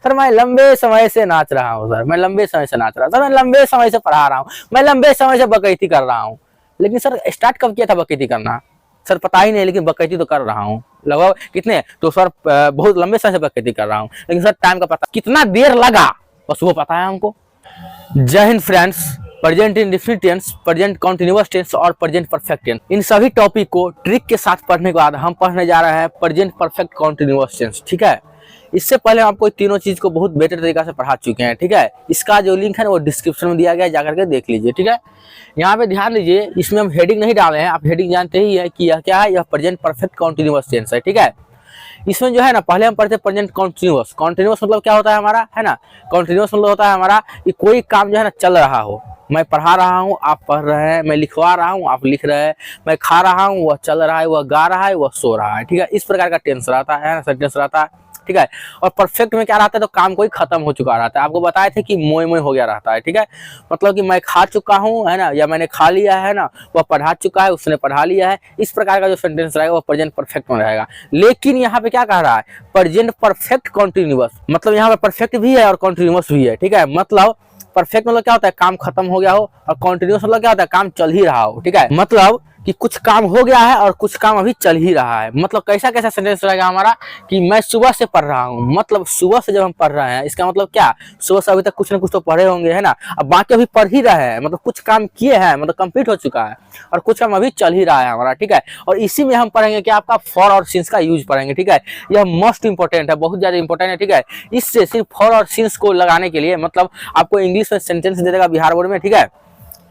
Sir मैं लंबे समय से नाच रहा हूँ, सर मैं लंबे समय से नाच रहा हूँ, सर मैं लंबे समय से पढ़ा रहा हूँ, मैं लंबे समय से बकैती कर रहा हूँ। लेकिन सर स्टार्ट कब किया था बकैती करना? सर पता ही नहीं, लेकिन बकैती तो कर रहा हूँ। लगभग कितने, तो सर बहुत लंबे समय से बकैती कर रहा हूँ, लेकिन सर टाइम का पता, कितना देर लगा बस वो पता है हमको। जय हिंद friends. Present indefinite tense, present continuous tense और प्रेजेंट परफेक्ट टेंस, इन सभी टॉपिक को ट्रिक के साथ पढ़ने के बाद हम पढ़ने जा रहे हैं प्रेजेंट परफेक्ट कंटीन्यूअस टेंस। ठीक है, इससे पहले हम आपको तीनों चीज को बहुत बेटर तरीका से पढ़ा चुके हैं। ठीक है, इसका जो लिंक है ना वो डिस्क्रिप्शन में दिया गया है, जाकर के देख लीजिए। ठीक है, यहाँ पे ध्यान दीजिए, इसमें हम हेडिंग नहीं डाले हैं, आप हेडिंग जानते ही है कि यह क्या है, यह प्रेजेंट परफेक्ट कंटीन्यूअस टेंस है। ठीक है, इसमें जो है ना पहले हम पढ़ते प्रेजेंट कंटीन्यूअस। कंटीन्यूअस मतलब क्या होता है हमारा, है ना, कंटीन्यूअस मतलब होता है हमारा कि कोई काम जो है ना चल रहा हो। मैं पढ़ा रहा हूँ, आप पढ़ रहे हैं, मैं लिखवा रहा हूँ, आप लिख रहे हैं, मैं खा रहा हूँ, वह चल रहा है, वह गा रहा है, वह सो रहा है। ठीक है, इस प्रकार का टेंस रहता है ना, सेंटेंस रहता है। ठीक है, और परफेक्ट में क्या रहता है, तो काम कोई खत्म हो चुका रहता है। आपको बताए थे कि मोय मोय हो गया रहता है। ठीक है, मतलब कि मैं खा चुका हूँ, है ना, या मैंने खा लिया है ना, वह पढ़ा चुका है, उसने पढ़ा लिया है। इस प्रकार का जो सेंटेंस रहेगा वो प्रेजेंट परफेक्ट में रहेगा। लेकिन यहाँ पे क्या कह रहा है, प्रेजेंट परफेक्ट कंटिन्यूअस, मतलब यहाँ पे परफेक्ट भी है और कंटिन्यूअस भी है। ठीक है, मतलब परफेक्ट मतलब क्या होता है, काम खत्म हो गया हो, और कंटिन्यूअस मतलब क्या होता है, काम चल ही रहा हो। ठीक है, मतलब कि कुछ काम हो गया है और कुछ काम अभी चल ही रहा है। मतलब कैसा कैसा सेंटेंस रहेगा हमारा कि मैं सुबह से पढ़ रहा हूँ, मतलब सुबह से जब हम पढ़ रहे हैं इसका मतलब क्या, सुबह से अभी तक कुछ ना कुछ तो पढ़े होंगे, है ना, अब बाकी अभी पढ़ ही रहे हैं, मतलब कुछ काम किए हैं, मतलब कंप्लीट हो चुका है, और कुछ काम अभी चल ही रहा है हमारा। ठीक है, और इसी में हम पढ़ेंगे कि आपका फॉर और सिंस का यूज पढ़ेंगे। ठीक है, यह मोस्ट इंपॉर्टेंट है, बहुत ज्यादा इंपॉर्टेंट है। ठीक है, इससे सिर्फ फॉर और सिंस को लगाने के लिए, मतलब आपको इंग्लिश में सेंटेंस दे देगा बिहार बोर्ड में। ठीक है,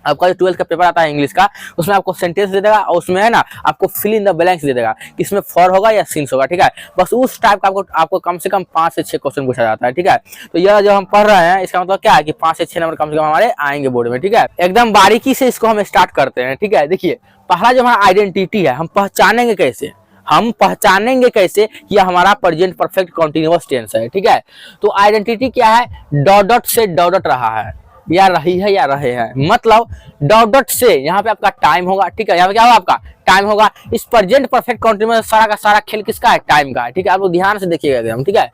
आपका जो 12th का पेपर आता है इंग्लिश का, उसमें आपको सेंटेंस दे देगा और उसमें है ना आपको फिल इन द ब्लैंक्स दे देगा कि इसमें फॉर होगा या सिंस होगा। ठीक है, बस उस टाइप का आपको कम से कम 5 से 6 क्वेश्चन पूछा जाता है। ठीक है, तो यह जो हम पढ़ रहे हैं इसका मतलब क्या है कि 5 से 6 नंबर कम से कम हमारे आएंगे बोर्ड में। ठीक है, एकदम बारीकी से इसको हम स्टार्ट करते हैं। ठीक है, देखिए पहला जो हमारा आइडेंटिटी है, हम पहचानेंगे कैसे, हम पहचानेंगे कैसे कि यह हमारा प्रेजेंट परफेक्ट कंटीन्यूअस टेंस है। ठीक है, तो आइडेंटिटी क्या है, डॉट डॉट से डॉट डॉट रहा है या रही है या रहे हैं, मतलब डॉट डॉट से यहाँ पे आपका टाइम होगा। ठीक है, यहाँ पे क्या होगा, आपका टाइम होगा। इस प्रेजेंट परफेक्ट कंटीन्यूअस सारा का सारा खेल किसका है, टाइम का है। ठीक है, आप लोग ध्यान से देखिएगा एकदम। ठीक है,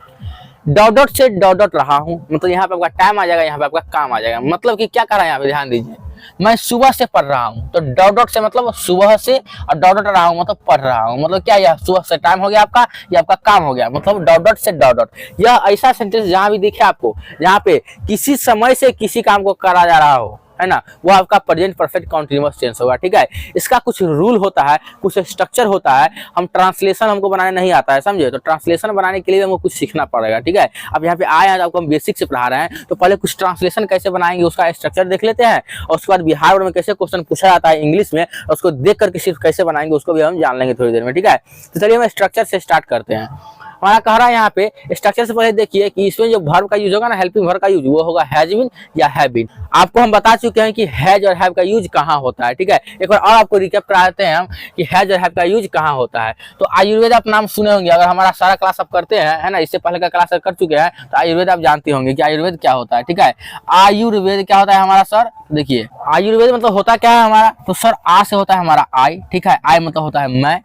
डॉट डॉट से डॉट डॉट रहा हूँ, मतलब यहाँ पे आपका टाइम आ जाएगा, यहाँ पे आपका काम आ जाएगा। मतलब कि क्या कर रहा है यहाँ पे, ध्यान दीजिए, मैं सुबह से पढ़ रहा हूँ, तो डॉट डॉट से मतलब सुबह से, और डॉट डॉट रहा हूँ मतलब पढ़ रहा हूँ, मतलब क्या, यह सुबह से टाइम हो गया आपका, या आपका काम हो गया, मतलब डॉट डॉट से डॉट डॉट। यह ऐसा सेंटेंस जहां भी दिखे आपको, जहाँ पे किसी समय से किसी काम को करा जा रहा हो, है ना, वो आपका प्रेजेंट परफेक्ट कंटीन्यूअस टेंस होगा। ठीक है, इसका कुछ रूल होता है, कुछ स्ट्रक्चर होता है। हम ट्रांसलेशन हमको बनाने नहीं आता है, समझे, तो ट्रांसलेशन बनाने के लिए हमको कुछ सीखना पड़ेगा। ठीक है, अब यहाँ पे आए हैं, आपको हम बेसिक से पढ़ा रहे हैं, तो पहले कुछ ट्रांसलेशन कैसे बनाएंगे उसका स्ट्रक्चर देख लेते हैं, और उसके बाद बिहार बोर्ड में कैसे क्वेश्चन पूछा जाता है इंग्लिश में, और उसको देख करके सिर्फ कैसे बनाएंगे उसको भी हम जान लेंगे थोड़ी देर में। ठीक है, तो चलिए हम स्ट्रक्चर से स्टार्ट करते हैं। हमारा कह रहा है यहाँ पे स्ट्रक्चर से पहले देखिए कि इसमें जो वर्ब का यूज होगा ना, हेल्पिंग वर्ब का यूज, वो होगा हैज बीन या हैव बीन। आपको हम बता चुके हैं कि हैज और हैव का यूज कहाँ होता है। ठीक है, एक बार और आपको रिकैप करा देते हैं हम कि हैज और हैव का यूज कहाँ होता है। तो आयुर्वेद आप नाम सुने होंगे, अगर हमारा सारा क्लास आप करते हैं, है ना, इससे पहले का क्लास कर चुके हैं, तो आयुर्वेद आप जानते होंगे कि आयुर्वेद क्या होता है। ठीक है, आयुर्वेद क्या होता है हमारा सर, देखिए आयुर्वेद मतलब होता क्या है हमारा, तो सर आ से होता है हमारा आई। ठीक है, आई मतलब होता है मैं,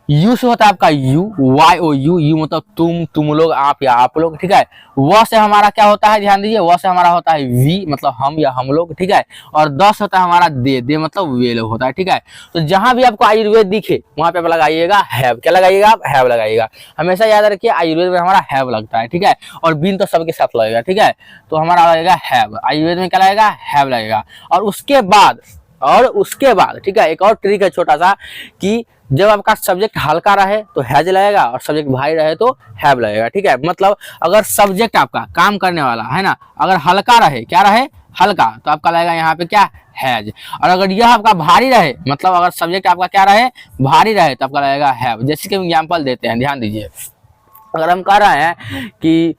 यू से होता है आपका you, Y O U, you मतलब तुम लोग, आप या आप लोग। ठीक है, व से हमारा क्या होता है, ध्यान दीजिए, व से हमारा होता है वी, मतलब हम या हम लोग। ठीक है, और द से होता है हमारा दे मतलब वे लोग होता है। ठीक है, तो जहां भी आपको आयुर्वेद दिखे वहां पे आप लगाइएगा हैव। क्या लगाइएगा आप, हैव लगाइएगा। हमेशा याद रखिए आयुर्वेद में हमारा हैव लगता है। ठीक है, और बीन तो सबके साथ लगेगा। ठीक है, तो हमारा लगेगा हैव, आयुर्वेद में क्या लगेगा, हैव लगेगा। और उसके बाद ठीक है, एक और ट्रिक है छोटा सा, कि जब आपका सब्जेक्ट हल्का रहे तो हैज लगेगा, और सब्जेक्ट भारी रहे तो हैव लगेगा। ठीक है, मतलब अगर सब्जेक्ट आपका काम करने वाला है ना, अगर हल्का रहे, क्या रहे, हल्का, तो आपका लगेगा यहाँ पे क्या, हैज। और अगर यह आपका भारी रहे, मतलब अगर सब्जेक्ट आपका क्या रहे, भारी रहे, तो आपका लगेगा हैव। जैसे कि हम एग्जाम्पल देते हैं, ध्यान दीजिए, अगर हम कह रहे हैं कि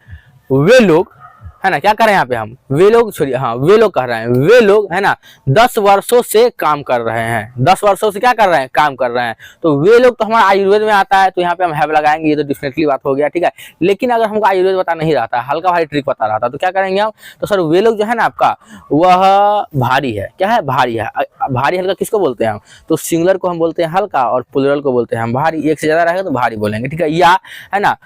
वे लोग, है ना, क्या कर रहे हैं यहाँ पे हम, वे लोग छोड़िए, हाँ वे लोग कह रहे हैं, वे लोग, है ना, 10 वर्षों से काम कर रहे हैं, 10 वर्षों से क्या कर रहे हैं, काम कर रहे हैं। तो वे लोग तो हमारा आयुर्वेद में आता है, तो यहाँ पे हम हैव लगाएंगे, ये तो डिफिनेटली बात हो गया। ठीक है, लेकिन अगर हमको आयुर्वेद पता नहीं रहता, हल्का भारी ट्रिक पता रहता, तो क्या करेंगे हम, तो सर वे लोग जो है ना आपका, वह भारी है, क्या है, भारी है। भारी हल्का किसको बोलते हैं हम, तो सिंगुलर को हम बोलते हैं हल्का, और प्लुरल को बोलते हैं हम भारी। एक से ज्यादा रहेगा तो भारी बोलेंगे। ठीक है, या है ना,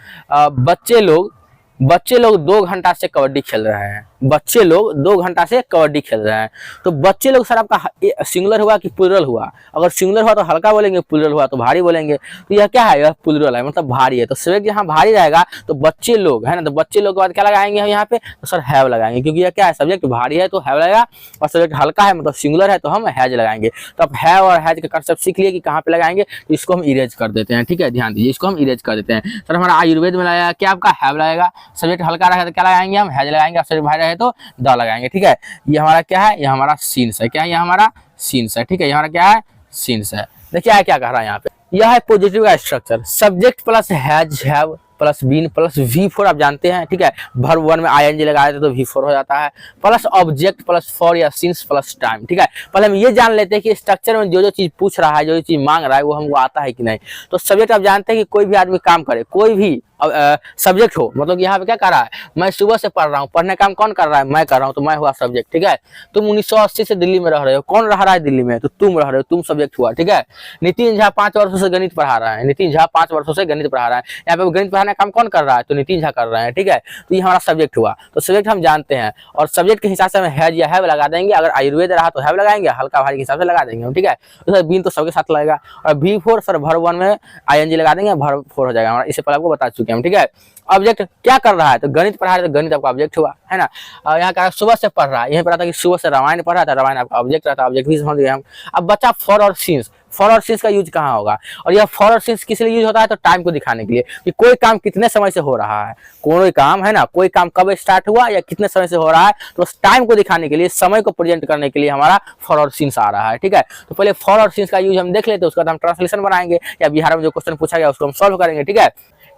बच्चे लोग बच्चे लोग 2 घंटा से कबड्डी खेल रहे हैं, बच्चे लोग 2 घंटा से कबड्डी खेल रहे हैं। तो बच्चे लोग सर आपका सिंगुलर हुआ कि प्लूरल हुआ? अगर सिंगुलर हुआ तो हल्का बोलेंगे, प्लूरल हुआ तो भारी बोलेंगे। तो यह क्या है? यह प्लूरल है, मतलब भारी है। तो सब्जेक्ट यहाँ भारी रहेगा तो बच्चे लोग है ना, तो बच्चे लोग के बाद क्या लगाएंगे हम यहाँ पे? तो सर हैव लगाएंगे, क्योंकि यह क्या है? सब्जेक्ट भारी है तो हैव लगेगा, और सब्जेक्ट हल्का है मतलब सिंगुलर है तो हम हैज लगाएंगे। तो अब हैव और हैज का कंसेप्ट सीख लिए कि कहाँ पे लगाएंगे। तो इसको हम इरेज कर देते हैं, ठीक है, ध्यान दीजिए, इसको हम इरेज कर देते हैं। सर हमारा आयुर्वेद में लगेगा क्या? आपका हैव लगेगा। सब्जेक्ट हल्का रहे तो क्या लगाएंगे हम? हैज लगाएंगे। सब्जेक्ट भारी रहे तो द लगाएंगे, ठीक है। ये हमारा क्या है? ये हमारा सीन्स है। क्या है? ये हमारा सीन्स है, ठीक है। ये हमारा क्या है? सीन्स है। देखिए क्या कह रहा है यहाँ पे, यह है पॉजिटिव का structure, subject plus has, have plus been plus V4 आप जानते हैं, ठीक है। वर्ब 1 में ING लगाए थे तो V4 हो जाता है, प्लस ऑब्जेक्ट प्लस फॉर या सिंस प्लस टाइम, ठीक है। पहले हम ये जान लेते हैं कि स्ट्रक्चर में जो जो चीज पूछ रहा है, जो जो चीज मांग रहा है वो हमको आता है कि नहीं। तो सब्जेक्ट आप जानते हैं कि कोई भी आदमी काम करे, कोई भी सब्जेक्ट हो, मतलब यहाँ पे क्या कर रहा है? मैं सुबह से पढ़ रहा हूँ, पढ़ने का काम कौन कर रहा है? मैं कर रहा हूँ, तो मैं हुआ सब्जेक्ट, ठीक है। तुम 1980 से दिल्ली में रह रहे हो, कौन रह रहा है दिल्ली में? तो तुम रह रहे हो, तुम सब्जेक्ट हुआ, ठीक है। नितिन झा 5 वर्षों से गणित पढ़ा रहा है, नितिन झा 5 वर्षों से गणित पढ़ा रहा है, यहाँ पे गणित पढ़ाने का काम कौन कर रहा है? तो नितिन झा कर रहे हैं, ठीक है। तो ये हमारा सब्जेक्ट हुआ। तो सब्जेक्ट हम जानते हैं, और सब्जेक्ट के हिसाब से हम हैज या हैव लगा देंगे। अगर आयुर्वेद रहा तो हैव लगाएंगे, हल्का भारी के हिसाब से लगा देंगे हम, ठीक है। तो बीन तो सबके साथ लगेगा, और V4 सर वर्ब 1 में ING लगा देंगे, वर्ब 4 हो जाएगा हमारा। इससे पहले आपको बता चुके हैं हम, ठीक है। ऑब्जेक्ट क्या कर रहा है? तो गणित पढ़ा रहा है तो गणित आपका ऑब्जेक्ट हुआ, है ना। यहाँ का सुबह से पढ़ रहा है, यहीं पढ़ा था कि सुबह से रामायण पढ़ रहा था, रामायण आपका ऑब्जेक्ट रहता है, ऑब्जेक्ट भी समझ गए हम। अब बच्चा फॉर और सिंस, फॉर और सिंस का यूज कहाँ होगा? और यह फॉर और सिंस किस लिए यूज होता है? तो टाइम को दिखाने के लिए कि कोई काम कितने समय से हो रहा है, कोई काम है ना, कोई काम कब स्टार्ट हुआ या कितने समय से हो रहा है, तो उस टाइम को दिखाने के लिए, समय को प्रेजेंट करने के लिए हमारा फॉर और सिंस आ रहा है, ठीक है। तो पहले फॉर और सिंस का यूज हम देख लेते हैं, उसके बाद हम ट्रांसलेशन बनाएंगे या बिहार में जो क्वेश्चन पूछा गया उसको हम सॉल्व करेंगे, ठीक है।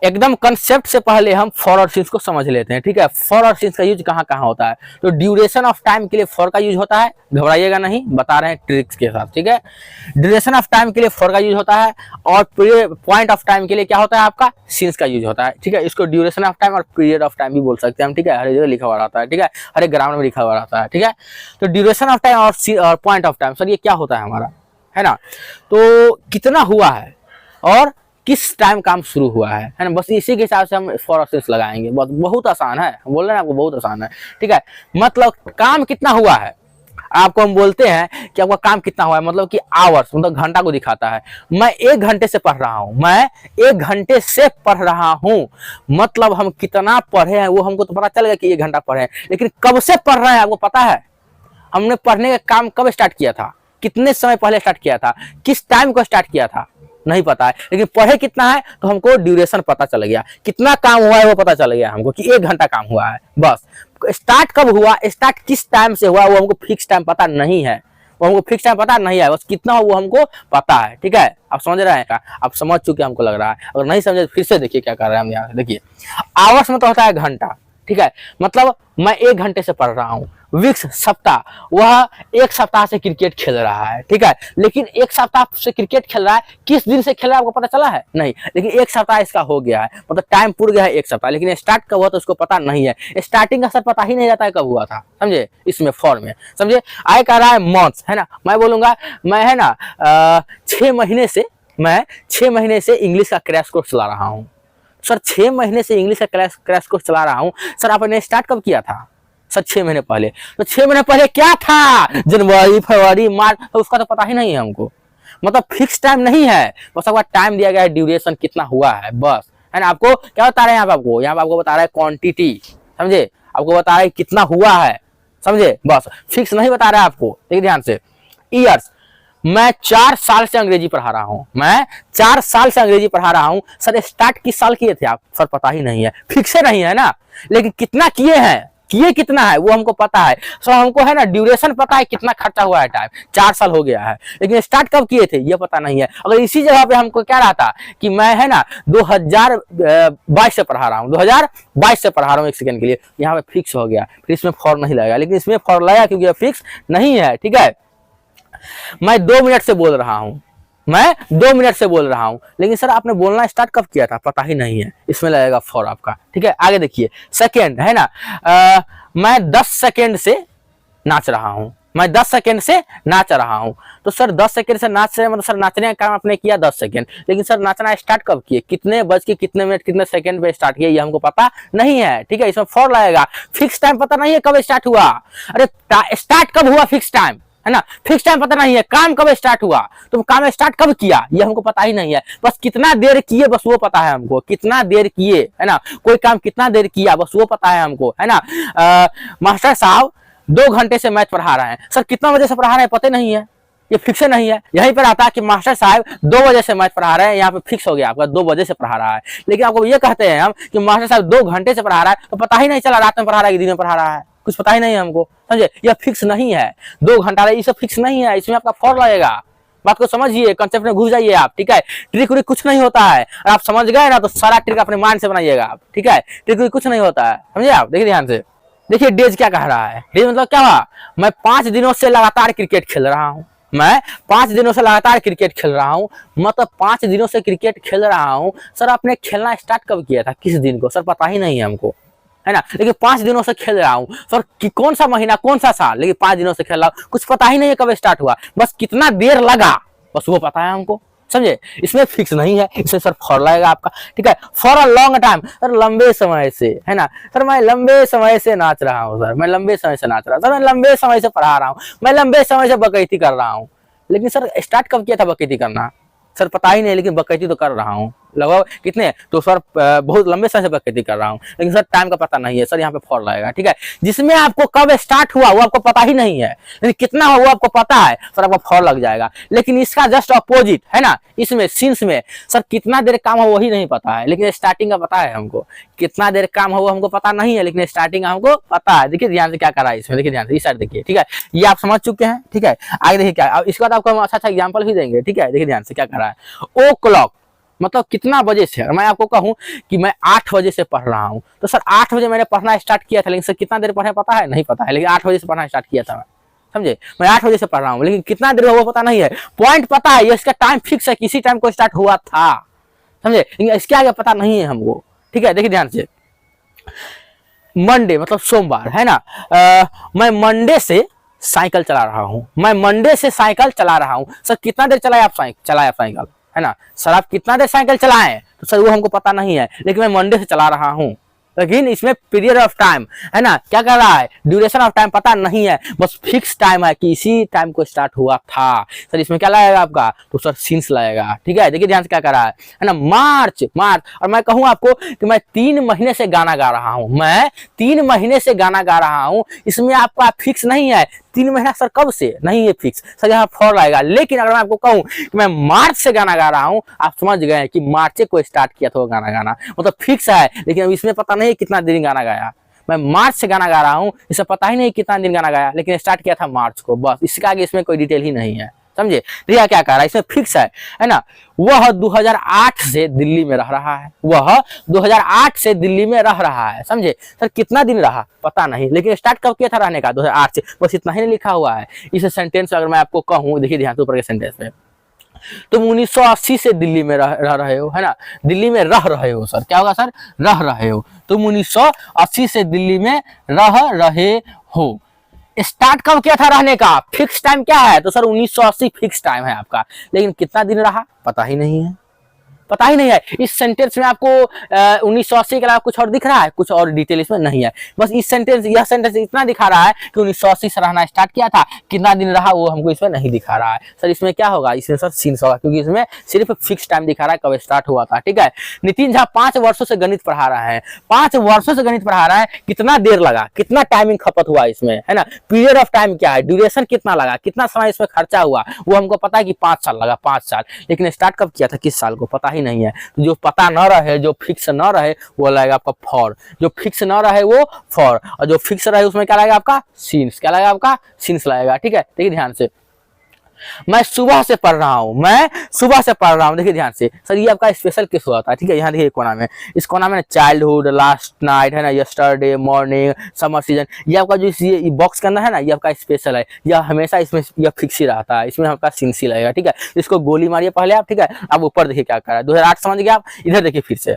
एकदम कंसेप्ट से पहले हम फॉर और सिंस को समझ लेते हैं, ठीक है। फॉर और सिंस का यूज कहाँ कहाँ होता है? तो ड्यूरेशन ऑफ टाइम के लिए फॉर का यूज होता है, घबराइएगा नहीं, बता रहे हैं ट्रिक्स के साथ, ठीक है। ड्यूरेशन ऑफ टाइम के लिए फॉर का यूज होता है, और पॉइंट ऑफ टाइम के लिए क्या होता है? आपका सिंस का यूज होता है, ठीक है। इसको ड्यूरेशन ऑफ टाइम और पीरियड ऑफ टाइम भी बोल सकते हैं हम, ठीक है। हर जगह लिखा हुआ रहता है, ठीक है, हर एक ग्रामर में लिखा हुआ रहता है, ठीक है। तो ड्यूरेशन ऑफ टाइम और पॉइंट ऑफ टाइम, सर ये क्या होता है हमारा, है ना। तो कितना हुआ है और किस टाइम काम शुरू हुआ है ना, बस इसी के हिसाब से हम फॉर और सिंस लगाएंगे। बहुत आसान है, बोल रहे हैं आपको, बहुत आसान है, ठीक है। मतलब काम कितना हुआ है, आपको हम बोलते हैं कि आपका काम कितना हुआ है, मतलब कि आवर्स, मतलब घंटा को दिखाता है। मैं 1 घंटे से पढ़ रहा हूं, मैं 1 घंटे से पढ़ रहा हूं, मतलब हम कितना पढ़े हैं वो हमको तो पता चलेगा कि 1 घंटा पढ़े हैं, लेकिन कब से पढ़ रहे हैं आपको पता है? हमने पढ़ने का काम कब स्टार्ट किया था, कितने समय पहले स्टार्ट किया था, किस टाइम को स्टार्ट किया था, नहीं पता है। लेकिन पढ़े कितना है तो हमको ड्यूरेशन पता चल गया, कितना काम हुआ है वो पता चल गया हमको कि 1 घंटा काम हुआ है, बस। स्टार्ट कब हुआ, स्टार्ट किस टाइम से हुआ, वो हमको फिक्स टाइम पता नहीं है, वो हमको फिक्स टाइम पता नहीं है, बस कितना हो वो हमको पता है, ठीक है। आप समझ रहे हैं क्या? आप समझ चुके हमको लग रहा है, अगर नहीं समझे फिर से देखिए क्या कर रहे हैं हम। यहाँ देखिए, आवर्स में तो होता है घंटा, ठीक है, मतलब मैं 1 घंटे से पढ़ रहा हूँ। वीक्स सप्ताह, वह 1 सप्ताह से क्रिकेट खेल रहा है, ठीक है। लेकिन 1 सप्ताह से क्रिकेट खेल रहा है, किस दिन से खेल रहा है आपको पता चला है? नहीं, लेकिन 1 सप्ताह इसका हो गया है, मतलब टाइम पूरा गया है 1 सप्ताह, लेकिन स्टार्ट कब हुआ तो उसको पता नहीं है। स्टार्टिंग का सर पता ही नहीं रहता है कब हुआ था, समझे, इसमें फॉर्म में, समझे। आय कह रहा है मंथ्स, है ना, मैं बोलूंगा मैं है ना 6 महीने से इंग्लिश का क्रैश कोर्स चला रहा हूँ। सर 6 महीने से इंग्लिश का क्रैश कोर्स चला रहा हूँ, सर आपने स्टार्ट कब किया था? सर 6 महीने पहले। तो 6 महीने पहले क्या था? जनवरी, फरवरी, मार्च, तो उसका तो पता ही नहीं है हमको, मतलब फिक्स टाइम नहीं है, बस आपका टाइम दिया गया है, ड्यूरेशन कितना हुआ है, बस, है ना। आपको क्या बता रहे हैं यहाँ पे आपको बता रहा है क्वांटिटी, समझे, आपको बता रहा है कितना हुआ है, समझे, बस फिक्स नहीं बता रहा है आपको। देखिए ध्यान से, ईयर्स, मैं 4 साल से अंग्रेजी पढ़ा रहा हूं, मैं 4 साल से अंग्रेजी पढ़ा रहा हूं। सर स्टार्ट किस साल किए थे आप? सर पता ही नहीं है, फिक्स नहीं है ना, लेकिन कितना किए हैं, किए कितना है वो हमको पता है। सो हमको है ना ड्यूरेशन पता है, कितना खर्चा हुआ है, टाइम 4 साल हो गया है, लेकिन स्टार्ट कब किए थे ये पता नहीं है। अगर इसी जगह पे हमको क्या रहा था कि मैं है ना 2022 से पढ़ा रहा हूँ, 2022 से पढ़ा रहा हूँ, 1 सेकंड के लिए, यहाँ पे फिक्स हो गया, फिर इसमें फॉर नहीं लगेगा, लेकिन इसमें फॉर लगेगा क्योंकि फिक्स नहीं है, ठीक है। मैं 2 मिनट से बोल रहा हूं, मैं 2 मिनट से बोल रहा हूं, लेकिन सर आपने बोलना स्टार्ट कब किया था? पता ही नहीं है, इसमें लगेगा फॉर आपका, ठीक है। आगे देखिए, सेकंड है ना, मैं 10 सेकंड से नाच रहा हूं, मैं 10 सेकंड से नाच रहा हूँ। तो सर 10 सेकंड से नाच रहे मतलब सर नाचने का काम आपने किया 10 सेकंड, लेकिन सर नाचना स्टार्ट कब किए, कितने बज के कितने मिनट कितने सेकंड पे स्टार्ट किया, ये हमको पता नहीं है। ठीक है, इसमें फॉर लगेगा, फिक्स टाइम पता नहीं है कब स्टार्ट हुआ। अरे स्टार्ट कब हुआ, फिक्स टाइम है ना, फिक्स टाइम पता नहीं है, काम कब स्टार्ट हुआ, तुम काम स्टार्ट कब किया ये हमको पता ही नहीं है। बस कितना देर किए बस वो पता है हमको, कितना देर किए है ना, कोई काम कितना देर किया बस वो पता है हमको, है ना। मास्टर साहब 2 घंटे से मैथ पढ़ा रहे हैं, सर कितना बजे से पढ़ा रहे हैं पता नहीं है, ये फिक्स नहीं है। यहीं पर आता है कि मास्टर साहब 2 बजे से मैथ पढ़ा रहे हैं, यहाँ पे फिक्स हो गया आपका 2 बजे से पढ़ा रहा है। लेकिन आपको ये कहते हैं हम कि मास्टर साहब 2 घंटे से पढ़ा रहा है, तो पता ही नहीं चला रात में पढ़ा रहा है कि दिन में पढ़ा रहा है, कुछ पता ही नहीं है हमको, समझे। यह फिक्स नहीं है, 2 घंटा ये सब फिक्स नहीं है, इसमें आपका फॉर लगेगा। बात को समझिए, कंसेप्ट में घुस जाइए आप। ठीक है, ट्रिक व्रिक कुछ नहीं होता है, और आप समझ गए ना तो सारा ट्रिक अपने माइंड से बनाइएगा आप। ठीक है, ट्रिक व्रिक कुछ नहीं होता है, समझे आप। देखिए ध्यान से, देखिए डेज क्या कह रहा है। डेज मतलब क्या हुआ, मैं 5 दिनों से लगातार क्रिकेट खेल रहा हूँ, मैं 5 दिनों से लगातार क्रिकेट खेल रहा हूँ, मतलब 5 दिनों से क्रिकेट खेल रहा हूँ। सर आपने खेलना स्टार्ट कब किया था, किस दिन को, सर पता ही नहीं है हमको, है ना। लेकिन 5 दिनों से खेल रहा हूँ सर, कि कौन सा महीना कौन सा साल, लेकिन 5 दिनों से खेल रहा हूँ, कुछ पता ही नहीं है कब स्टार्ट हुआ, बस कितना देर लगा बस वो पता है हमको, समझे। इसमें फिक्स नहीं है, इसमें सर फॉर लगेगा आपका। ठीक है, for a long time, sir लंबे समय से, है ना। सर मैं लंबे समय से नाच रहा हूँ, सर मैं लंबे समय से नाच रहा हूँ, सर मैं लंबे समय से पढ़ा रहा हूँ, मैं लंबे समय से बकैती कर रहा हूँ। लेकिन सर स्टार्ट कब किया था बकैती करना, सर पता ही नहीं, लेकिन बकैती तो कर रहा हूँ लगभग कितने, तो सर बहुत लंबे समय से बकैती कर रहा हूँ, लेकिन सर टाइम का पता नहीं है, सर यहाँ पे फॉर लगेगा। ठीक है, जिसमें आपको कब स्टार्ट हुआ वो आपको पता ही नहीं है, लेकिन कितना हो वो आपको पता है, सर आपका फॉर लग जाएगा। लेकिन इसका जस्ट अपोजिट है ना, इसमें सिंस में सर कितना देर काम हो वही नहीं पता है, लेकिन स्टार्टिंग का पता है हमको, कितना देर काम हो वो हमको पता नहीं है, लेकिन स्टार्टिंग हमको पता है। देखिए ध्यान से क्या कर रहा है इसमें, देखिए ध्यान से, इस साइड देखिए। ठीक है, ये आप समझ चुके हैं। ठीक है, आगे देखिए क्या, इसके बाद आपको हम अच्छा एग्जाम्पल भी देंगे। ठीक है, देखिए ध्यान से क्या कर रहा है, ओ क्लॉक मतलब कितना बजे से, मैं आपको कहूं कि मैं 8 बजे से पढ़ रहा हूं, तो सर 8 बजे मैंने पढ़ना स्टार्ट किया था, लेकिन सर कितना देर पढ़े पता है, नहीं पता है, लेकिन 8 बजे से पढ़ना स्टार्ट किया था मैं, समझे। मैं 8 बजे से पढ़ रहा हूं, लेकिन कितना देर हुआ पता नहीं है, पॉइंट पता है, इसका टाइम फिक्स है, किसी टाइम को स्टार्ट हुआ था, समझे, लेकिन इसके आगे पता नहीं है हमको। ठीक है, देखिए ध्यान से, मंडे मतलब सोमवार, है ना। मैं मंडे से साइकिल चला रहा हूं, मैं मंडे से साइकिल चला रहा हूं, सर कितना देर चलाए आप साइकिल, है ना। सर आप कितना देर साइकिल चलाएं, तो सर वो हमको पता नहीं है, लेकिन मैं मंडे से चला रहा हूं, लेकिन इसमें पीरियड ऑफ टाइम है ना, क्या कर रहा है, ड्यूरेशन ऑफ टाइम पता नहीं है, बस फिक्स टाइम है कि इसी टाइम को स्टार्ट हुआ था। सर इसमें क्या लगेगा आपका, तो सर सिंस लगेगा। ठीक है, देखिए ध्यान से क्या कर रहा है ना, मार्च मार्च, और मैं कहूँ आपको कि मैं 3 महीने से गाना गा रहा हूँ, मैं 3 महीने से गाना गा रहा हूँ, इसमें आपका फिक्स नहीं है 3 महीना, सर कब से नहीं है फिक्स, सर यहाँ फॉर आएगा। लेकिन अगर मैं आपको कहूँ कि मैं मार्च से गाना गा रहा हूँ, आप समझ गए कि मार्च को स्टार्ट किया था वो गाना गाना, मतलब फिक्स है, लेकिन अब इसमें पता नहीं कितना दिन गाना गाया। मैं मार्च से गाना गा रहा हूँ, इसे पता ही नहीं कितना दिन गाना गाया, लेकिन स्टार्ट किया था मार्च को, बस इसके आगे इसमें कोई डिटेल ही नहीं है, समझे। रिया क्या कह रहा है, इसमें फिक्स है ना। वह 2008 से दिल्ली में रह रहा है, वह 2008 से दिल्ली में रह रहा है, समझे। सर कितना दिन रहा पता नहीं, लेकिन स्टार्ट कब किया था रहने का, 2008 से, बस इतना ही लिखा हुआ है इस सेंटेंस। अगर मैं आपको कहूँ, देखिए ध्यान से ऊपर के सेंटेंस में, तुम 1980 से दिल्ली में रह रहे हो, है ना, दिल्ली में रह रहे हो, सर क्या होगा सर, रह रहे हो, तुम 1980 से दिल्ली में रह रहे हो। स्टार्ट कब किया था रहने का, फिक्स टाइम क्या है, तो सर 1980 फिक्स टाइम है आपका, लेकिन कितना दिन रहा पता ही नहीं है, पता ही नहीं है। इस सेंटेंस में आपको 1980 के अलावा कुछ और दिख रहा है, कुछ और डिटेल इसमें नहीं है, बस इस सेंटेंस, यह सेंटेंस इतना दिखा रहा है कि 1980 से रहना स्टार्ट किया था, कितना दिन रहा वो हमको इसमें नहीं दिखा रहा है। सर इसमें क्या होगा, इसमें सर सिंस होगा, क्योंकि इसमें सिर्फ फिक्स टाइम दिखा रहा है, कब स्टार्ट हुआ था। ठीक है, नितिन झा 5 वर्षों से गणित पढ़ा रहा है, 5 वर्षों से गणित पढ़ा रहा है, कितना देर लगा, कितना टाइमिंग खपत हुआ इसमें, है ना, पीरियड ऑफ टाइम क्या है, ड्यूरेशन कितना लगा, कितना समय इसमें खर्चा हुआ, वो हमको पता है कि 5 साल लगा, 5 साल, लेकिन स्टार्ट कब किया था, किस साल को पता ही नहीं है। तो जो पता न रहे, जो फिक्स न रहे, वो लगेगा आपका फॉर, जो फिक्स न रहे वो फॉर, और जो फिक्स रहे उसमें क्या लगेगा आपका सिंस, क्या लगेगा आपका सिंस लगेगा। ठीक है, देखिए ध्यान से, मैं सुबह से पढ़ रहा हूँ, मैं सुबह से पढ़ रहा हूँ, देखिए ध्यान से, सर ये आपका स्पेशल केस होता है। ठीक है, यहाँ देखिए कोना में, इस कोना में चाइल्डहुड, लास्ट नाइट, है ना, यस्टरडे, मॉर्निंग, समर सीजन, ये आपका जो ये बॉक्स के अंदर है ना, ये आपका स्पेशल है, यह हमेशा इसमें यह फिक्स ही रहता है, इसमें आपका सिंस ही लगेगा। ठीक है, इसको गोली मारिए पहले आप। ठीक है, अब ऊपर देखिए क्या कर रहा है, 2008 समझ गया आप, इधर देखिए फिर से,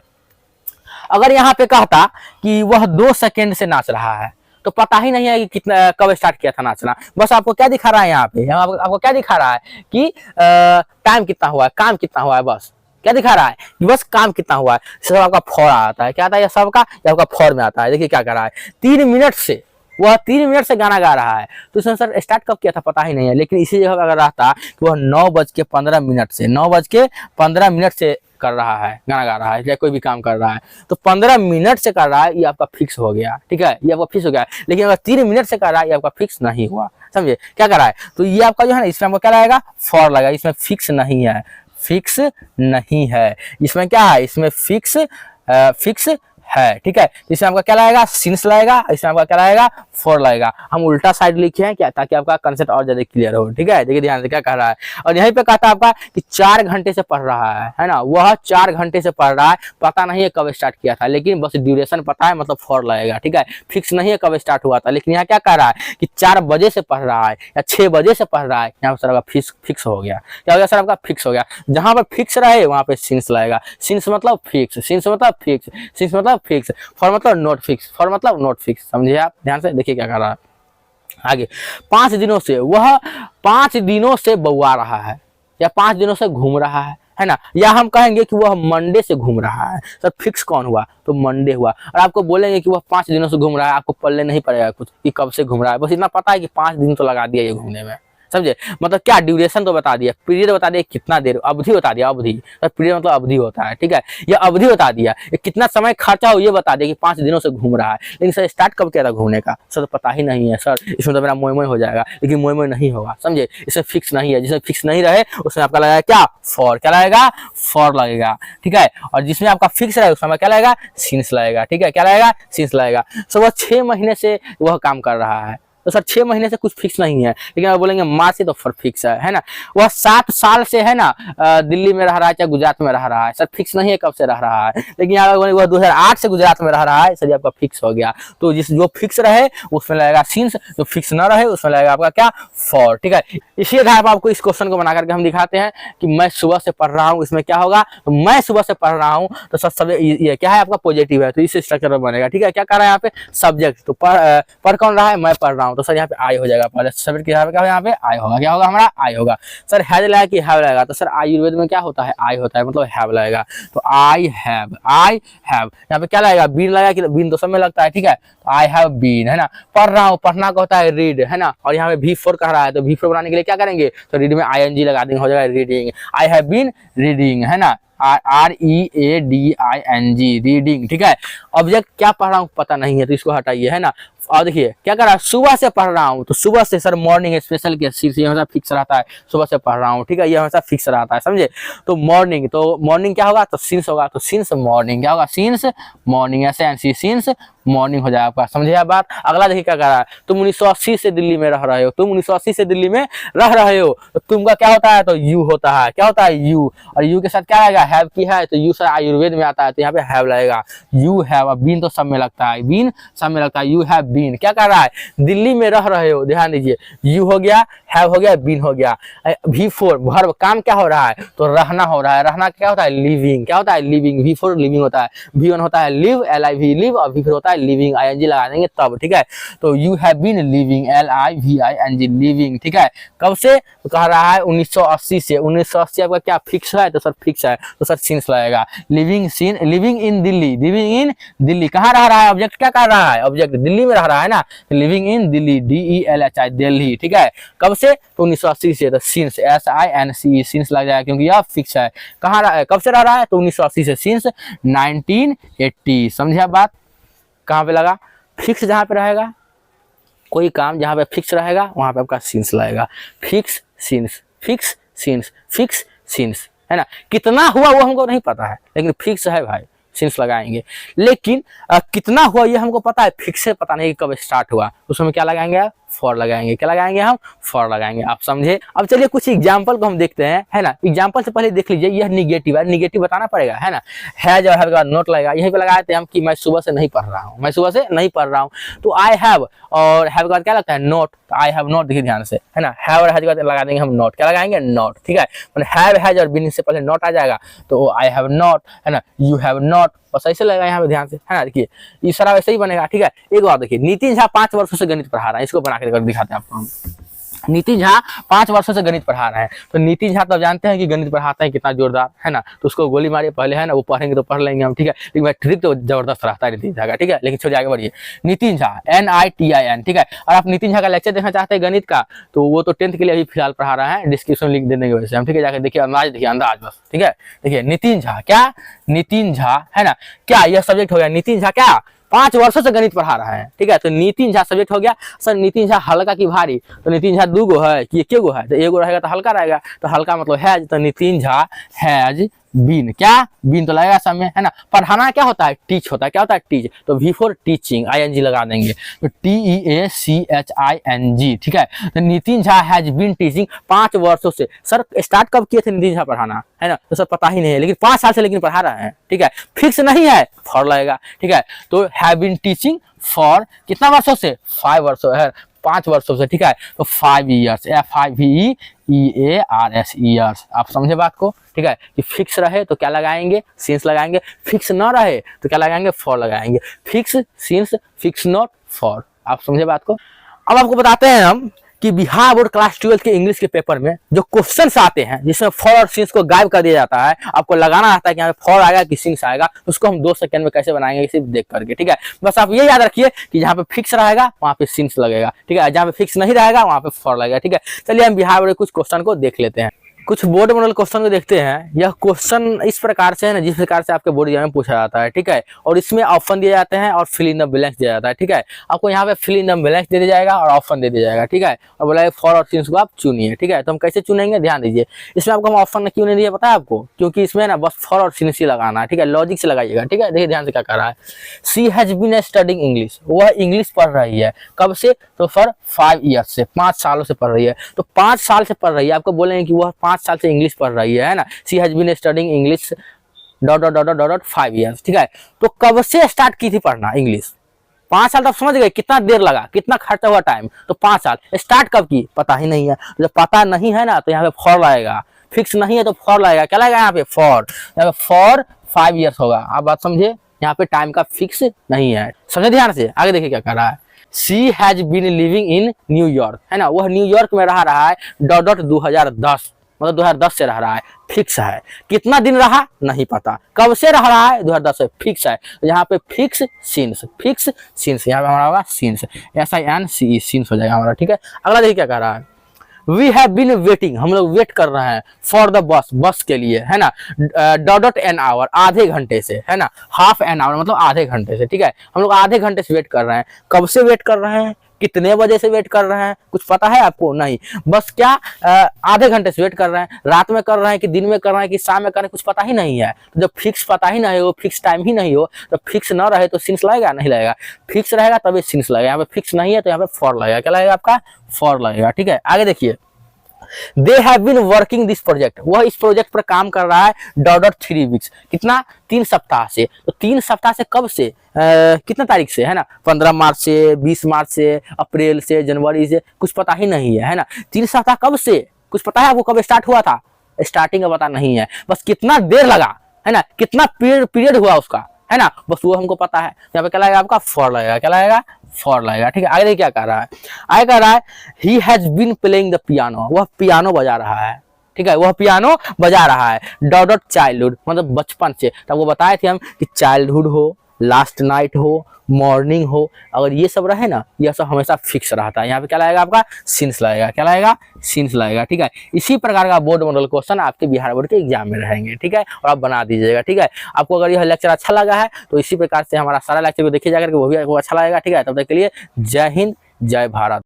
अगर यहाँ पे कहता कि वह 2 सेकेंड से नाच रहा है, तो पता ही नहीं है कि कितना कब स्टार्ट किया था नाचना। बस आपको क्या दिखा रहा है यहाँ पे, आपको क्या दिखा रहा है कि टाइम कितना हुआ है, काम कितना हुआ है, बस क्या दिखा रहा है कि बस काम कितना हुआ है। सब आपका फॉर आता है, क्या आता है सबका, ये आपका फॉर में आता है। देखिए क्या कर रहा है, 3 मिनट से, वह 3 मिनट से गाना गा रहा है। तो इसने सर स्टार्ट कब किया था पता ही नहीं है, लेकिन इसी जगह अगर रहता कि वह 9:15 से 9:15 से कर रहा है, गाना गा रहा है या कोई भी काम कर रहा है, तो 15 मिनट से कर रहा है, ये आपका फिक्स हो गया, ठीक है, ये आपका फिक्स हो गया। लेकिन अगर 3 मिनट से कर रहा है, ये आपका फिक्स नहीं हुआ, समझे क्या कर रहा है। तो ये आपका जो है ना, इसमें आपको क्या रहेगा, फॉर लगेगा, इसमें फिक्स नहीं है, फिक्स नहीं है। इसमें क्या है, इसमें फिक्स फिक्स है, ठीक है। इसमें आपका क्या लगेगा, सिंस लगेगा, इसमें आपका क्या लगेगा, फॉर लगेगा। हम उल्टा साइड लिखे हैं क्या, ताकि आपका कंसेप्ट और ज्यादा क्लियर हो, ठीक है। देखिए ध्यान से क्या कह रहा है, और यहीं पे कहता है आपका कि 4 घंटे से पढ़ रहा है ना, वह 4 घंटे से पढ़ रहा है, पता नहीं है कब स्टार्ट किया था, लेकिन बस ड्यूरेशन पता है, मतलब फॉर लगेगा, ठीक है। फिक्स नहीं है कब स्टार्ट हुआ था, लेकिन यहाँ क्या कह रहा है कि 4 बजे से पढ़ रहा है या 6 बजे से पढ़ रहा है, यहाँ पर सर आपका फिक्स हो गया। क्या हो गया सर, आपका फिक्स हो गया। जहां पर फिक्स रहे वहां पे सिंस लगेगा, सिंस मतलब फिक्स, सिंस मतलब फिक्स, सिंस मतलब फिक्स, फॉर मतलब नॉट फिक्स, फॉर मतलब नॉट फिक्स, समझिए आप ध्यान से। देखिए क्या कर रहा है आगे, 5 दिनों से, वह 5 दिनों से बउआ रहा है या 5 दिनों से घूम रहा है ना, या हम कहेंगे कि वह मंडे से घूम रहा है। सर फिक्स कौन हुआ, तो मंडे हुआ। और आपको बोलेंगे कि वह 5 दिनों से घूम रहा है, आपको पल्ले नहीं पड़ेगा कुछ कि कब से घूम रहा है, बस इतना पता है कि 5 दिन तो लगा दिया ये घूमने में, समझे। मतलब क्या, ड्यूरेशन तो बता दिया, पीरियड बता दिया कितना देर, अवधि बता दिया, अवधि, पीरियड मतलब अवधि होता है, ठीक है। ये अवधि बता दिया, कितना समय खर्चा हो ये बता दिया कि 5 दिनों से घूम रहा है। लेकिन सर स्टार्ट कब किया था घूमने का, सर तो पता ही नहीं है सर, इसमें तो मेरा मोय मोय हो जाएगा, लेकिन मोय मोय नहीं होगा, समझे। इसमें फिक्स नहीं है, जिसमें फिक्स नहीं रहे उसमें आपका लगेगा क्या, फॉर, क्या लगेगा, फॉर लगेगा, ठीक है। और जिसमें आपका फिक्स रहे उसमें क्या लगेगा, सिंस लगेगा, ठीक है, क्या लगेगा, सिंस लगेगा। सर वह 6 महीने से वह काम कर रहा है, तो सर 6 महीने से कुछ फिक्स नहीं है, लेकिन आप बोलेंगे मार्च से तो फिर फिक्स है ना। वह 7 साल से है ना दिल्ली में रह रहा है चाहे गुजरात में रह रहा है, सर फिक्स नहीं है कब से रह रहा है, लेकिन यहाँ वह 2008 से गुजरात में रह रहा है, सर आपका फिक्स हो गया। तो जिस जो फिक्स रहे उसमें लगेगा सिंस, जो फिक्स न रहे उसमें लगेगा आपका क्या, फॉर, ठीक है। इसी आधार पर आपको इस क्वेश्चन को बना करके हम दिखाते हैं कि मैं सुबह से पढ़ रहा हूँ, इसमें क्या होगा, तो मैं सुबह से पढ़ रहा हूँ, तो सर सब ये क्या है आपका पॉजिटिव है, तो इस स्ट्रक्चर में बनेगा, ठीक है। क्या कर रहा है यहाँ पे, सब्जेक्ट, तो पढ़ कौन रहा है, मैं पढ़ रहा हूँ, तो सर यहाँ पे आई हो जाएगा, पहले सब्जेक्ट के क्या यहाँ पे आई होगा, क्या होगा हमारा, आई होगा। सर हैज लगा कि हैव लगेगा, तो सर आयुर्वेद में क्या होता है, आई होता है, मतलब हैव लगेगा, तो आई हैव, यहाँ पे क्या लगेगा, बीन लगेगा, कि बीन तो सब में लगता है, ठीक है। तो आई हैव बीन, है ना, पढ़ रहा हूँ, पढ़ना का होता है रीड, है ना, और यहाँ पे V4 कह रहा है, तो V4 बनाने के लिए क्या करेंगे, तो रीड में ING लगा देंगे, हो जाएगा reading, I have been reading, है ना, READING, रीडिंग, ठीक है। ऑब्जेक्ट क्या पढ़ रहा हूँ पता नहीं है, तो इसको हटाइए, है ना। और देखिए क्या कर रहा है, सुबह से पढ़ रहा हूँ, तो सुबह से सर मॉर्निंग स्पेशल के सी से हमेशा फिक्स रहता है, सुबह से पढ़ रहा हूँ, ठीक है, ये हमेशा फिक्स रहता है, समझे। तो मॉर्निंग क्या होगा, तो सिंस होगा, तो सिंस मॉर्निंग क्या होगा, सिंस मॉर्निंग, ऐसे एनसी सिंस मॉर्निंग हो जाए आपका, समझे आप बात। अगला देखिए क्या कर रहा है, तुम 1980 से दिल्ली में रह रहे हो, तुम 1980 से दिल्ली में रह रहे हो, तो तुमका क्या होता है, तो यू होता है, क्या होता है, यू, और यू के साथ क्या आएगा, हैव की है, तो यू सर आयुर्वेद में आता है, तो यहाँ पे हैव लगेगा, यू हैव, बीन तो सब में लगता है, बीन सब में लगता है, यू हैव बीन। क्या कर रहा है, दिल्ली में रह रहे हो, ध्यान दीजिए, यू हो गया, हैव हो गया, बीन हो गया। V4 वर्ब, काम क्या हो रहा है, तो रहना हो रहा है, रहना क्या होता है, लिविंग, क्या होता है, लिविंग, V4 लिविंग होता है, V1 होता है लिव, LIV लिव, और V4 होता है लिविंग, ING लगा देंगे तब, ठीक है। तो you have been living, LIVING living, ठीक है। कब से, तो कह रहा है 1980 से, 1980 आपका क्या फिक्स है, तो सर फिक्स है, तो सर सिंस लगेगा, living in Delhi, living in Delhi, कहाँ रह रहा है, ऑब्जेक्ट क्या कर रहा है, ऑब्जेक्ट दिल्ली में रह रहा है ना, living in Delhi, DELHI Delhi, ठीक है। कब से, तो 1980 से, तो सिंस SINCE सिंस लग जाएगा, क्योंकि यह फिक्स है। कहाँ कब से रह रहा है, तो 1980 से, सिंस 1980, समझे आप बात। कहाँ पे लगा, फिक्स जहाँ पे रहेगा, कोई काम जहाँ पे फिक्स रहेगा वहाँ पे आपका सिंस लगेगा, fix since, fix since, fix since, है ना। कितना हुआ वो हमको नहीं पता है, लेकिन फिक्स है भाई, सिंस लगाएंगे। लेकिन कितना हुआ ये हमको पता है, फिक्स है, पता नहीं कब स्टार्ट हुआ, उसमें क्या लगाएंगे, फॉर लगाएंगे। क्या लगाएंगे हम? फॉर लगाएंगे। आप समझे? अब चलिए कुछ एग्जाम्पल को हम देखते हैं, है ना। एग्जाम्पल से पहले देख लीजिए, यह निगेटिव है, निगेटिव बताना पड़ेगा, है ना। है जो है नोट लगेगा। यहीं पे लगाए थे हम कि मैं सुबह से नहीं पढ़ रहा हूँ, मैं सुबह से नहीं पढ़ रहा हूँ। तो आई हैव और हैव के बाद क्या लगता है? नोट। तो आई हैव नोट, देखिए ध्यान से, है ना। हैव और हैज के बाद लगा देंगे हम नोट। क्या लगाएंगे? नोट। ठीक है, हैव हैज और बीन से पहले नोट आ जाएगा तो आई हैव नॉट, है ना। यू हैव नॉट, बस ऐसे लगेगा यहाँ पे ध्यान से, है ना। देखिए ये सारा वैसे ही बनेगा। ठीक है, एक बार देखिए, नितिन झा 5 वर्षों से गणित पढ़ा रहा है। इसको बना के दिखाते हैं आपको हम। नितिन झा 5 वर्षों से गणित पढ़ा रहे हैं। तो नितिन झा तो जानते हैं कि गणित पढ़ाते हैं कितना जोरदार, है ना। तो उसको गोली मारिए पहले, है ना। वो पढ़ेंगे तो पढ़ लेंगे हम, ठीक है। लेकिन भाई ट्रिक तो जबरदस्त रहता है नितिन झा का, ठीक है। लेकिन छोड़िए आगे बढ़िए। नितिन झा NITIN, ठीक है। और आप नितिन झा का लेक्चर देखना चाहते हैं गणित का, तो वो तो 10th के लिए अभी फिलहाल पढ़ा रहा है, डिस्क्रिप्शन लिंक दे देंगे वैसे हम, ठीक है। जाकर देखिए, अंदाज देखिए, अंदाज बस, ठीक है। देखिए नितिन झा, क्या नितिन झा, है ना। क्या यह सब्जेक्ट हो गया? नितिन झा क्या 5 वर्षों से गणित पढ़ा रहा है, ठीक है। तो नितिन झा सब्जेक्ट हो गया। सर नितिन झा हल्का की भारी, तो नितिन झा 2 गो है कि 1 गो है? तो 1 गो रहेगा तो हल्का रहेगा, तो हल्का मतलब हैज। तो नितिन झा हैज बीन, क्या बीन तो लगेगा सब में, है ना। पढ़ाना क्या होता है? टीच होता है। क्या होता है? टीच। तो वी फॉर टीचिंग, ING लगा देंगे, तो TEACHING, ठीक है। तो Nitin Jha has been teaching 5 वर्षों से। सर स्टार्ट कब किए थे नितिन झा पढ़ाना, है ना। तो सर पता ही नहीं है, लेकिन 5 साल से लेकिन पढ़ा रहे हैं, ठीक है। फिक्स नहीं है, फॉर लगेगा, ठीक है। तो हैव बीन टीचिंग फॉर कितना वर्षों से? 5 वर्षों है, 5 वर्षों से, ठीक है। तो 5 ईयर्स, FIVEARS ईयर्स। आप समझे बात को, ठीक है। कि फिक्स रहे तो क्या लगाएंगे? सिंस लगाएंगे। फिक्स न रहे तो क्या लगाएंगे? फॉर लगाएंगे। Fix, since, fix not, for. आप समझे बात को। अब आपको बताते हैं हम कि बिहार बोर्ड क्लास 12 के इंग्लिश के पेपर में जो क्वेश्चंस आते हैं जिसमें फॉर और सिंस को गायब कर दिया जाता है, आपको लगाना आता है कि यहाँ पे फॉर आएगा कि सिंस आएगा, तो उसको हम 2 सेकंड में कैसे बनाएंगे सिर्फ देख करके, ठीक है। बस आप ये याद रखिए कि जहाँ पे फिक्स रहेगा वहाँ पे सिंस लगेगा, ठीक है। जहाँ पे फिक्स नहीं रहेगा वहाँ पे फॉर लगेगा, ठीक है। चलिए हम बिहार बोर्ड के कुछ क्वेश्चन को देख लेते हैं। कुछ बोर्ड मॉडल क्वेश्चन को देखते हैं। यह क्वेश्चन इस प्रकार से है ना, जिस प्रकार से आपके बोर्ड एग्जाम में पूछा जाता है, ठीक है। और इसमें ऑप्शन दिए जाते हैं और फिल इन द ब्लैंक्स दिया जाता है, ठीक है। आपको यहाँ पे फिल इन द ब्लैंक्स दे दिया जाएगा और ऑप्शन दे दिया जाएगा, ठीक है। और बोला फॉर और सिंस को आप चुनिए, ठीक है। तो हम कैसे चुनेंगे ध्यान दीजिए। इसमें आपको हम ऑप्शन क्यों नहीं दिया पता है आपको? क्योंकि इसमें ना बस फॉर और सिंस ही लगाना है, ठीक है। लॉजिक से लगाइएगा, ठीक है। देखिए ध्यान से क्या कर रहा है। She has been studying English, वह इंग्लिश पढ़ रही है। कब से? तो फॉर 5 ईयर्स से, 5 सालों से पढ़ रही है। तो 5 साल से पढ़ रही है, आपको बोलेंगे कि वह 5 साल से इंग्लिश पढ़ रही है ना। She has been studying English ... 5 years, ठीक है। तो कब से स्टार्ट की थी पढ़ना इंग्लिश? 5 साल। तब समझ गए कितना देर लगा, कितना खर्चा हुआ टाइम? तो 5 साल। स्टार्ट कब की? पता ही नहीं है। जब पता नहीं है ना तो यहाँ पे फॉर लगेगा। फिक्स नहीं है तो फॉर लगेगा। क्या लगेगा यहाँ पे? फॉर। यहाँ पे फॉर 5 ईयर्स होगा। आप बात समझे, यहाँ पे टाइम का फिक्स नहीं है। समझे ध्यान से। आगे देखिए क्या कर रहा है। She has been living in New York, है ना। वह न्यूयॉर्क में रह रहा है ... 2010, मतलब 2010 से रह रहा है। फिक्स है। कितना दिन रहा? नहीं पता। कब से रह रहा है? 2010 से। फिक्स है। यहाँ पे फिक्स सिंस, फिक्स सिंस, यहाँ पे हमारा होगा सिंस, SINCE, सिंस हो जाएगा हमारा, ठीक है। अगला देखिए क्या कह रहा है। वी हैव बीन वेटिंग, हम लोग वेट कर रहे हैं फॉर द बस, बस के लिए, है ना। ... एन आवर, आधे घंटे से, है ना। हाफ एन आवर मतलब आधे घंटे से, ठीक है। हम लोग आधे घंटे से वेट कर रहे हैं। कब से वेट कर रहे हैं? कितने बजे से वेट कर रहे हैं? कुछ पता है आपको? नहीं। बस क्या आधे घंटे से वेट कर रहे हैं। रात में कर रहे हैं कि दिन में कर रहे हैं कि शाम में कर रहे हैं, कुछ पता ही नहीं है। तो जब फिक्स पता ही नहीं हो, फिक्स टाइम ही नहीं हो, तो फिक्स ना रहे तो सिंस लगेगा? नहीं लगेगा। फिक्स रहेगा तभी सिंस लगेगा। यहाँ पे फिक्स नहीं है तो यहाँ पे फॉर लगेगा। क्या लगेगा आपका? फॉर लगेगा, ठीक है। आगे देखिए। They have been working this project, वह इस प्रोजेक्ट पर काम कर रहा है ... 3 वीक्स, कितना? 3 सप्ताह से। तो 3 सप्ताह से कब से? कितना तारीख से, है ना। 15 मार्च से, 20 मार्च से, अप्रैल से, जनवरी से, कुछ पता ही नहीं है, है ना। 3 सप्ताह कब से? कुछ पता है आपको कब स्टार्ट हुआ था? स्टार्टिंग का पता नहीं है, बस कितना देर लगा, है ना। कितना पीरियड हुआ उसका, है ना, बस वो हमको पता है। यहाँ पे क्या लगेगा आपका? फॉर लगेगा। क्या लगेगा? फॉर लगेगा, ठीक है। आगे देखिए क्या कर रहा है। आगे कह रहा है he has been playing the piano, वह पियानो बजा रहा है, ठीक है। वह पियानो बजा रहा है ... चाइल्डहुड, मतलब बचपन से। तब वो बताए थे हम कि चाइल्डहुड हो, लास्ट नाइट हो, मॉर्निंग हो, अगर ये सब रहे ना, यह सब हमेशा फिक्स रहता है। यहाँ पे क्या लगेगा आपका? सिंस लगेगा। क्या लगेगा? सिंस लगेगा, ठीक है। इसी प्रकार का बोर्ड मॉडल क्वेश्चन आपके बिहार बोर्ड के एग्जाम में रहेंगे, ठीक है। और आप बना दीजिएगा, ठीक है। आपको अगर यह लेक्चर अच्छा लगा है तो इसी प्रकार से हमारा सारा लेक्चर को देखिए जाकर के, वो भी आपको अच्छा लगेगा, ठीक है। तब तक के लिए जय हिंद, जय भारत।